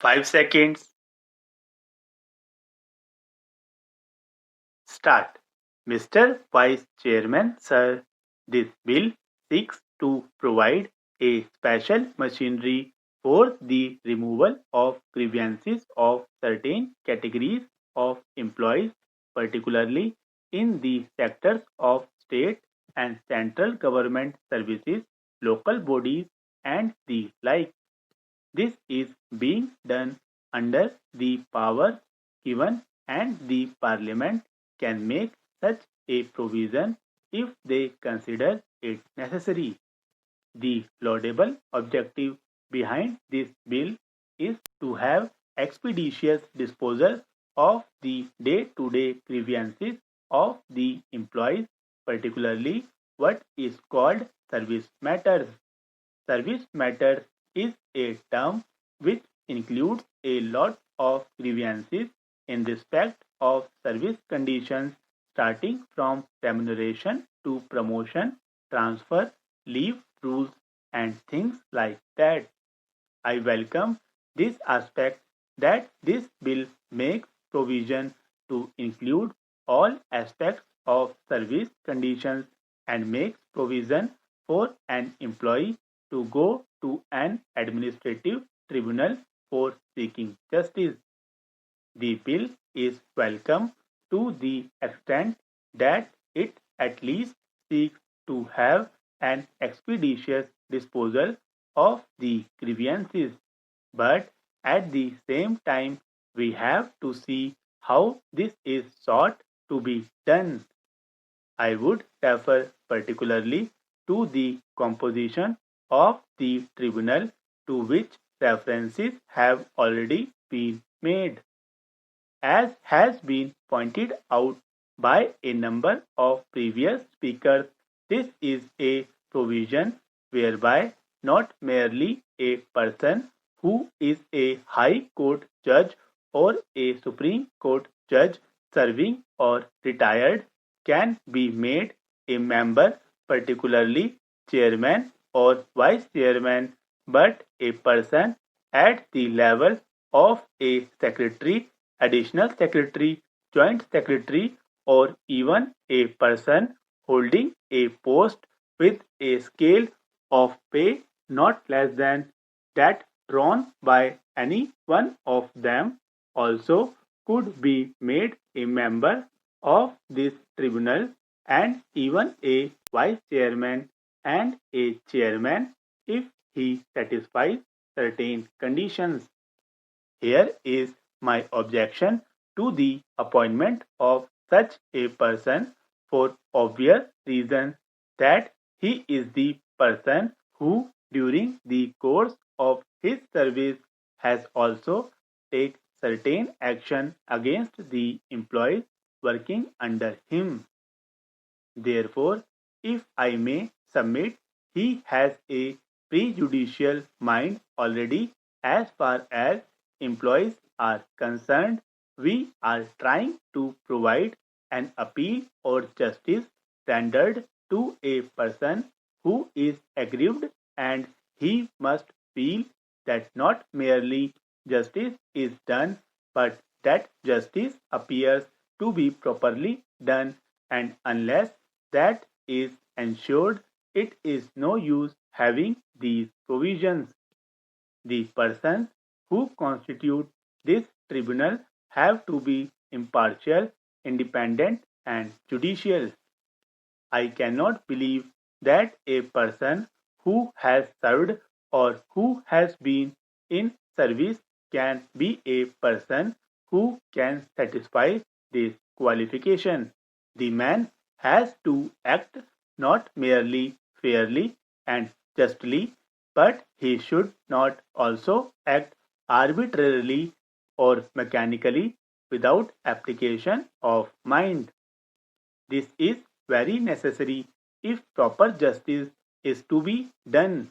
5 seconds. Start. Mr. Vice Chairman, sir, this bill seeks to provide a special machinery for the removal of grievances of certain categories of employees, particularly in the sectors of state and central government services, local bodies, and the like. This is being done under the powers given, and the Parliament can make such a provision if they consider it necessary. The laudable objective behind this bill is to have expeditious disposal of the day-to-day grievances of the employees, particularly what is called service matters. Service matters is a term which includes a lot of grievances in respect of service conditions starting from remuneration to promotion, transfer, leave rules, and things like that. I welcome this aspect that this bill makes provision to include all aspects of service conditions and makes provision for an employee to go to an administrative tribunal for seeking justice. The bill is welcome to the extent that it at least seeks to have an expeditious disposal of the grievances. But at the same time, we have to see how this is sought to be done. I would refer particularly to the composition of the tribunal to which references have already been made. As has been pointed out by a number of previous speakers, this is a provision whereby not merely a person who is a High Court judge or a Supreme Court judge serving or retired can be made a member, particularly chairman or vice chairman, but a person at the level of a secretary, additional secretary, joint secretary, or even a person holding a post with a scale of pay not less than that drawn by any one of them also could be made a member of this tribunal, and even a vice chairman and a chairman if he satisfies certain conditions. Here is my objection to the appointment of such a person for obvious reasons that he is the person who during the course of his service has also take certain action against the employees working under him. Therefore, if I may submit, he has a prejudicial mind already as far as employees are concerned. We are trying to provide an appeal or justice rendered to a person who is aggrieved, and he must feel that not merely justice is done, but that justice appears to be properly done, and unless that is ensured, it is no use having these provisions. The persons who constitute this tribunal have to be impartial, independent, and judicial. I cannot believe that a person who has served or who has been in service can be a person who can satisfy this qualification. The man has to act not merely fairly and justly, but he should not also act arbitrarily or mechanically without application of mind. This is very necessary if proper justice is to be done.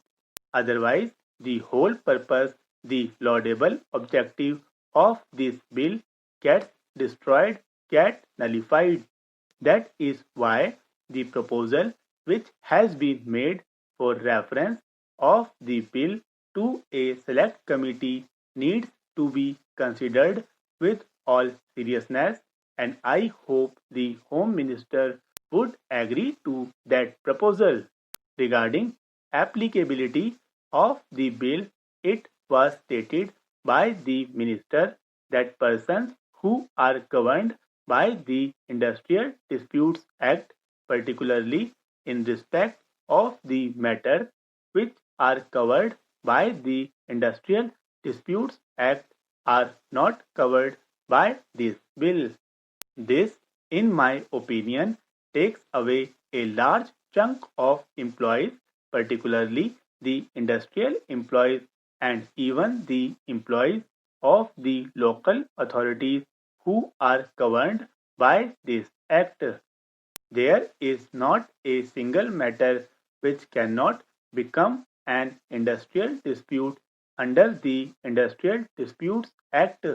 Otherwise, the whole purpose, the laudable objective of this bill gets destroyed, gets nullified. That is why the proposal which has been made for reference of the bill to a select committee needs to be considered with all seriousness, and I hope the Home Minister would agree to that proposal. Regarding applicability of the bill, it was stated by the minister that persons who are governed by the Industrial Disputes Act, particularly in respect of the matter which are covered by the Industrial Disputes Act, are not covered by this bill. This, in my opinion, takes away a large chunk of employees, particularly the industrial employees and even the employees of the local authorities who are governed by this act. There is not a single matter which cannot become an industrial dispute under the Industrial Disputes Act.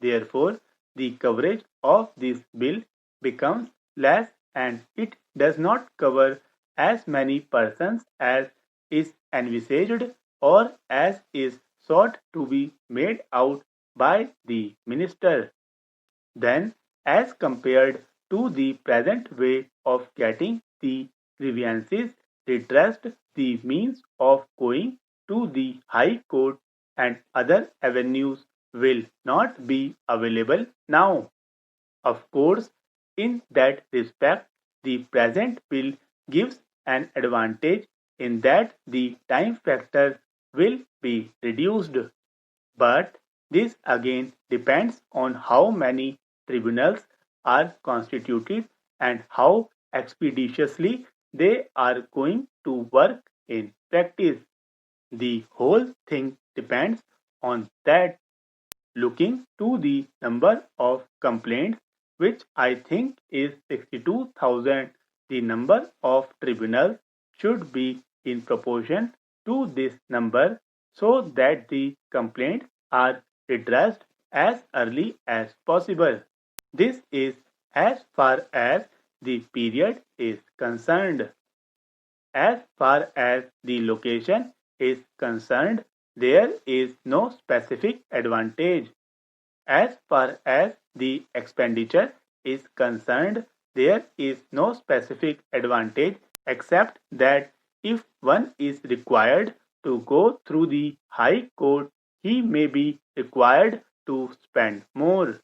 Therefore, the coverage of this bill becomes less and it does not cover as many persons as is envisaged or as is sought to be made out by the minister. Then, as compared to the present way of getting the grievances redressed, the means of going to the High Court and other avenues will not be available now. Of course, in that respect, the present bill gives an advantage in that the time factor will be reduced. But this again depends on how many tribunals are constituted and how expeditiously they are going to work in practice. The whole thing depends on that. Looking to the number of complaints, which I think is 62,000, the number of tribunals should be in proportion to this number so that the complaints are redressed as early as possible. This is as far as the period is concerned. As far as the location is concerned, there is no specific advantage. As far as the expenditure is concerned, there is no specific advantage except that if one is required to go through the High Court, he may be required to spend more.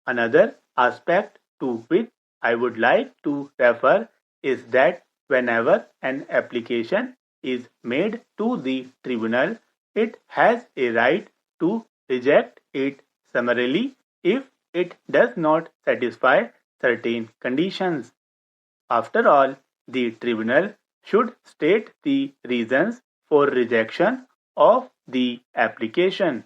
Another aspect to which I would like to refer is that whenever an application is made to the tribunal, it has a right to reject it summarily if it does not satisfy certain conditions. After all, the tribunal should state the reasons for rejection of the application.